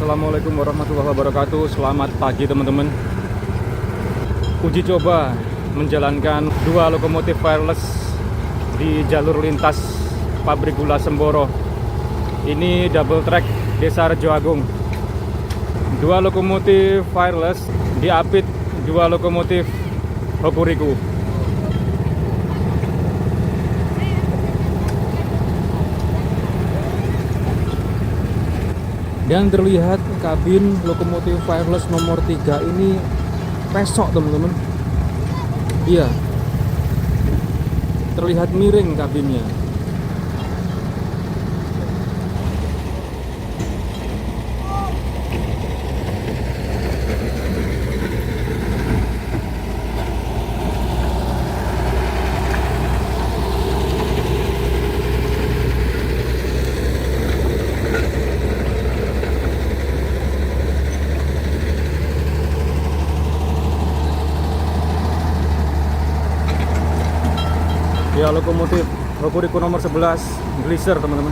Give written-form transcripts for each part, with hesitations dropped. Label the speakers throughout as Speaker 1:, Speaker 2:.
Speaker 1: Assalamualaikum warahmatullahi wabarakatuh. Selamat pagi teman-teman. Uji coba menjalankan dua lokomotif wireless di jalur lintas pabrik gula Semboro. Ini double track Desa Rejo Agung. Dua lokomotif wireless diapit dua lokomotif Hokuriku. Dan terlihat kabin lokomotif wireless nomor 3 ini pesok teman-teman. Iya, terlihat miring kabinnya. Ya, lokomotif Hokuriku nomor 11 Glisser teman-teman.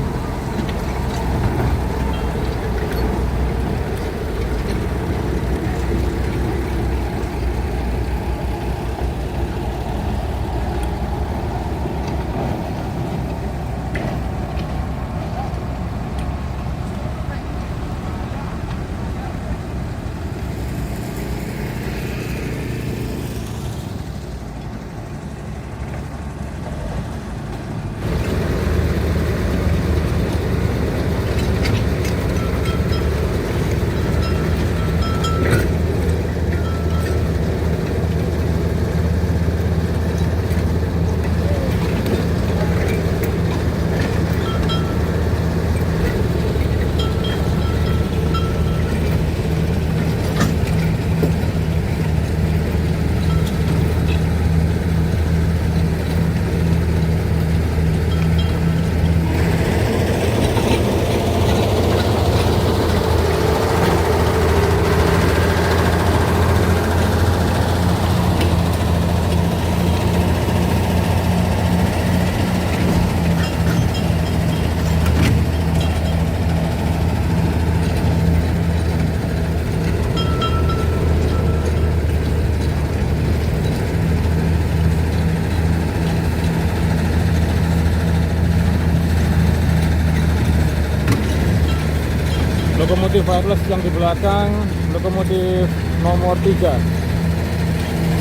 Speaker 1: Lokomotif wireless yang di belakang lokomotif nomor 3,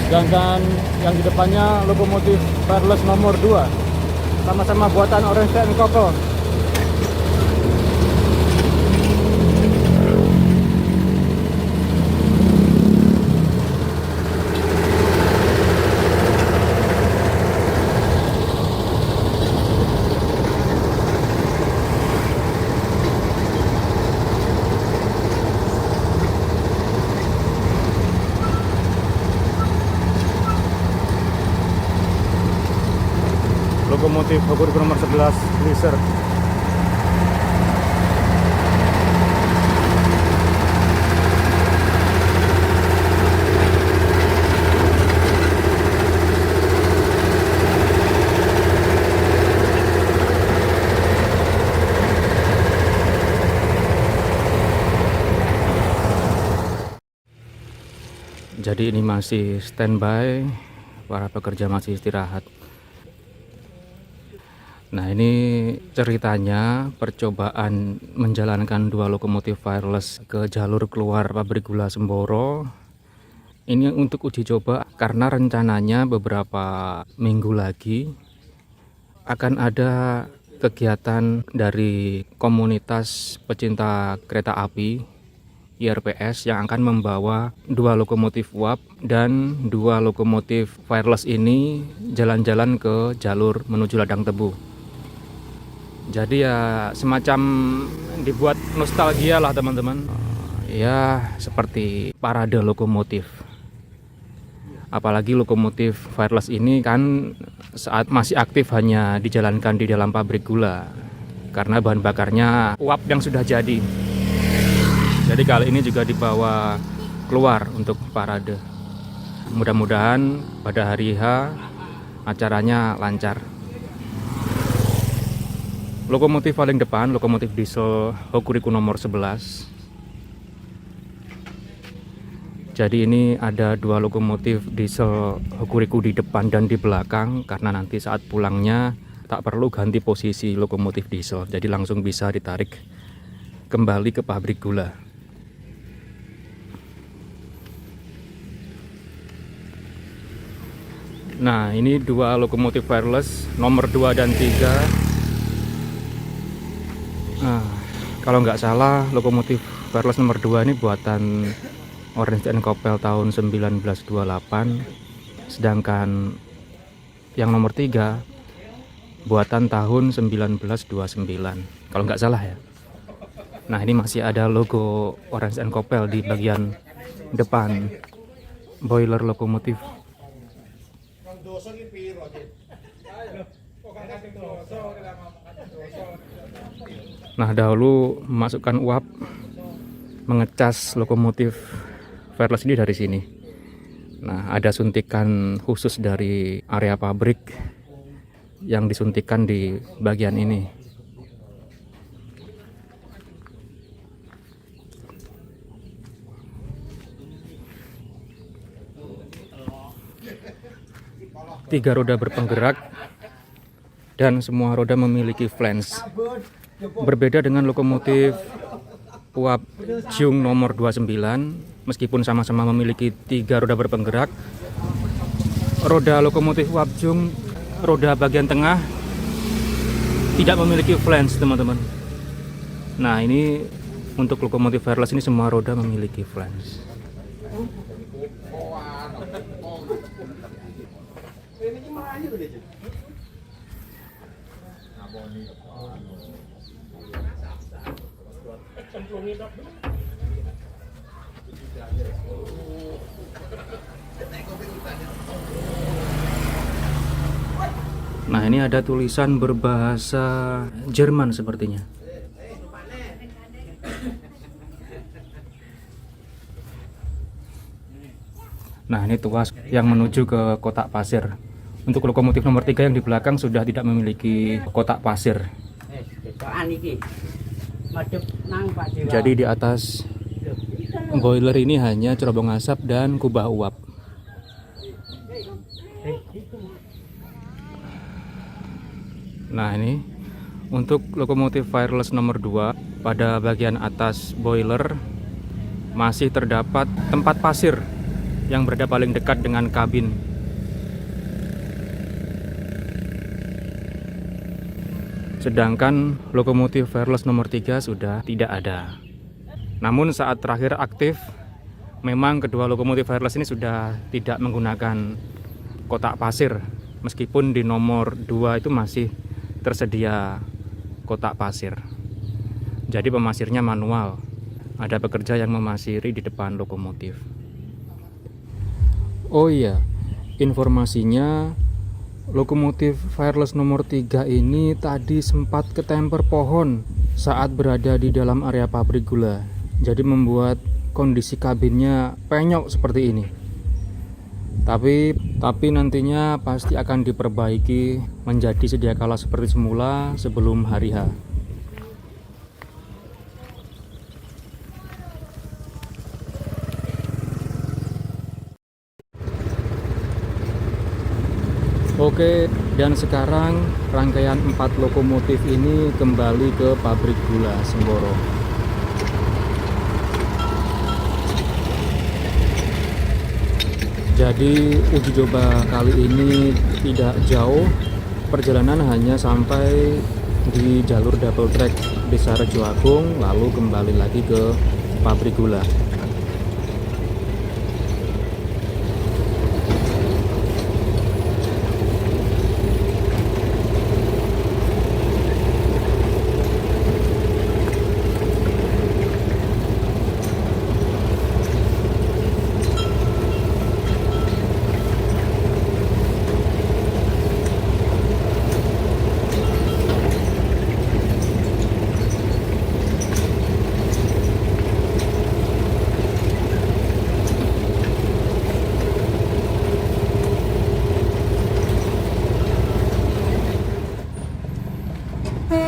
Speaker 1: sedangkan yang di depannya lokomotif wireless nomor 2, sama-sama buatan Orange TNI Koko. Lokomotif Hokuriku nomor 11 Glisser. Jadi ini masih standby, para pekerja masih istirahat. Nah, ini ceritanya percobaan menjalankan dua lokomotif wireless ke jalur keluar pabrik gula Semboro. Ini untuk uji coba karena rencananya beberapa minggu lagi akan ada kegiatan dari komunitas pecinta kereta api IRPS yang akan membawa dua lokomotif uap dan dua lokomotif wireless ini jalan-jalan ke jalur menuju Ladang Tebu. Jadi ya semacam dibuat nostalgia lah teman-teman. Ya seperti parade lokomotif. Apalagi lokomotif wireless ini kan saat masih aktif hanya dijalankan di dalam pabrik gula karena bahan bakarnya uap yang sudah jadi. Jadi kali ini juga dibawa keluar untuk parade. Mudah-mudahan pada hari H acaranya lancar. Lokomotif paling depan, lokomotif diesel Hokuriku nomor 11. Jadi ini ada dua lokomotif diesel Hokuriku di depan dan di belakang, karena nanti saat pulangnya tak perlu ganti posisi lokomotif diesel, jadi langsung bisa ditarik kembali ke pabrik gula. Nah, ini dua lokomotif wireless nomor 2 dan 3. Nah, kalau nggak salah lokomotif wireless nomor 2 ini buatan Orange & Coppel tahun 1928, sedangkan yang nomor 3 buatan tahun 1929 kalau nggak salah ya. Nah, ini masih ada logo Orange & Coppel di bagian depan boiler lokomotif. Nah, dahulu memasukkan uap mengecas lokomotif wireless ini dari sini. Nah, ada suntikan khusus dari area pabrik yang disuntikan di bagian ini. Tiga roda berpenggerak dan semua roda memiliki flange. Berbeda dengan lokomotif uap Jung nomor 29, meskipun sama-sama memiliki tiga roda berpenggerak, roda lokomotif uap Jung, roda bagian tengah tidak memiliki flange, teman-teman. Nah, ini untuk lokomotif wireless ini semua roda memiliki flange. Nah, ini ada tulisan berbahasa Jerman sepertinya. Nah, ini tuas yang menuju ke kotak pasir. Untuk lokomotif nomor 3 yang di belakang sudah tidak memiliki kotak pasir. Jadi di atas boiler ini hanya cerobong asap dan kubah uap. Nah, ini untuk lokomotif wireless nomor 2, pada bagian atas boiler masih terdapat tempat pasir yang berada paling dekat dengan kabin. Sedangkan lokomotif wireless nomor 3 sudah tidak ada. Namun saat terakhir aktif, memang kedua lokomotif wireless ini sudah tidak menggunakan kotak pasir, meskipun di nomor 2 itu masih tersedia kotak pasir. Jadi pemasirnya manual, ada pekerja yang memasiri di depan lokomotif. Oh iya, informasinya lokomotif wireless nomor 3 ini tadi sempat ketemper pohon saat berada di dalam area pabrik gula. Jadi membuat kondisi kabinnya penyok seperti ini. Tapi nantinya pasti akan diperbaiki menjadi sedia kala seperti semula sebelum hari H. Oke, dan sekarang rangkaian 4 lokomotif ini kembali ke pabrik gula Semboro. Jadi uji coba kali ini tidak jauh, perjalanan hanya sampai di jalur double track Desa Rejo Agung, lalu kembali lagi ke pabrik gula.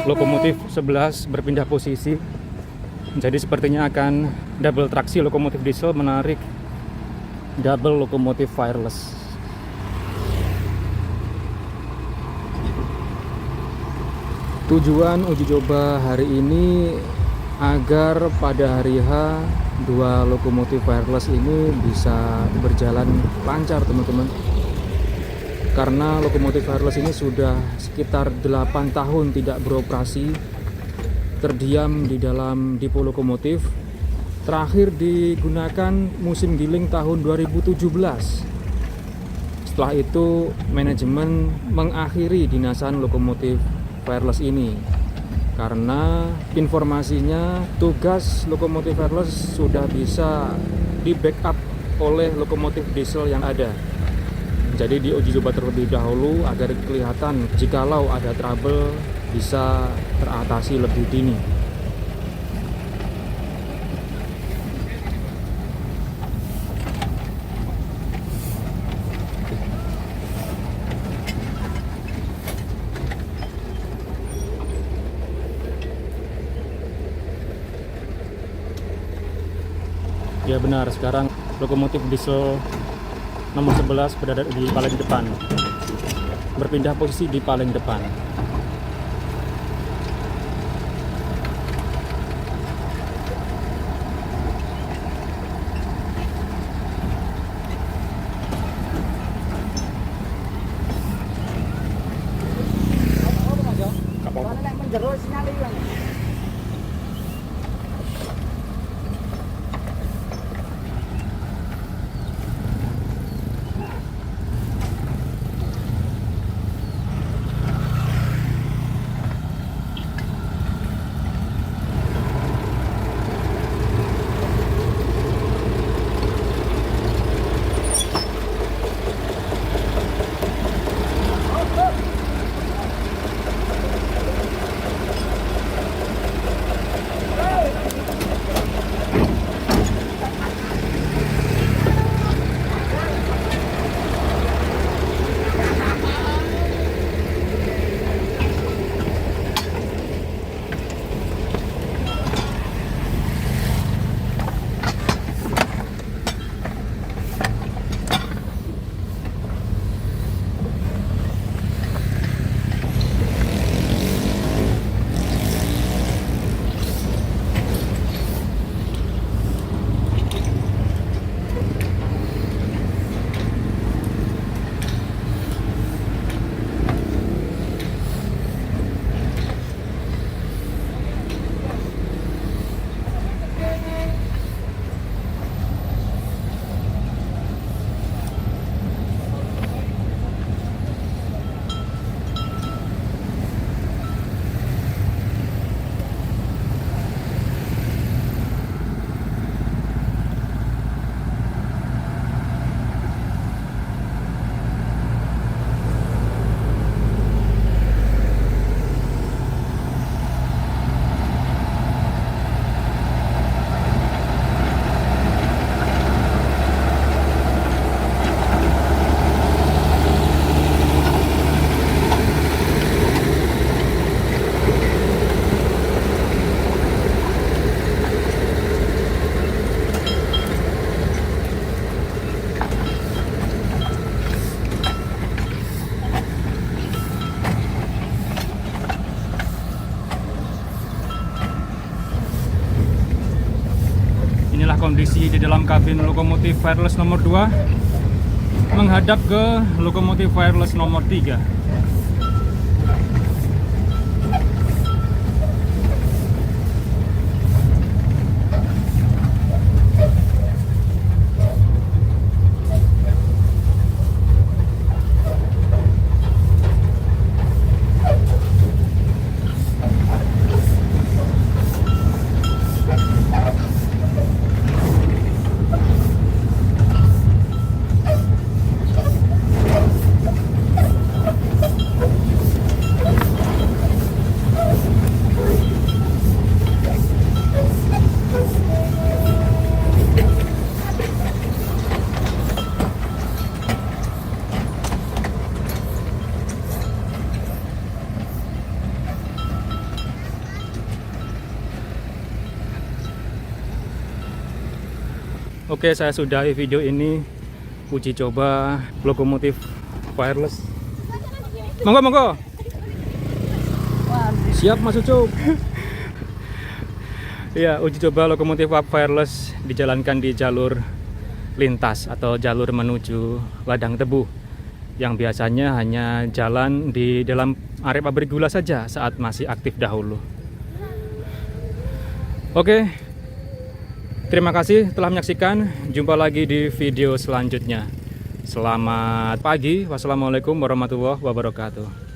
Speaker 1: Lokomotif 11 berpindah posisi, jadi sepertinya akan double traksi lokomotif diesel menarik double lokomotif wireless. Tujuan uji coba hari ini agar pada hari H dua lokomotif wireless ini bisa berjalan lancar, teman-teman. Karena lokomotif wireless ini sudah sekitar 8 tahun tidak beroperasi, terdiam di dalam depo lokomotif. Terakhir digunakan musim giling tahun 2017. Setelah itu manajemen mengakhiri dinasan lokomotif wireless ini karena informasinya tugas lokomotif wireless sudah bisa di backup oleh lokomotif diesel yang ada. Jadi diuji coba terlebih dahulu agar kelihatan jikalau ada trouble bisa teratasi lebih dini. Ya benar, sekarang lokomotif diesel nomor 11 berada di paling depan, berpindah posisi di paling depan. Kondisi di dalam kabin lokomotif wireless nomor 2 menghadap ke lokomotif wireless nomor 3. Oke, saya sudahi video ini. uji coba lokomotif wireless. Monggo monggo. Siap Mas Ucup. Ya, uji coba lokomotif wireless dijalankan di jalur lintas atau jalur menuju ladang tebu yang biasanya hanya jalan di dalam area pabrik gula saja saat masih aktif dahulu. Oke, terima kasih telah menyaksikan. Jumpa lagi di video selanjutnya. Selamat pagi. Wassalamualaikum warahmatullahi wabarakatuh.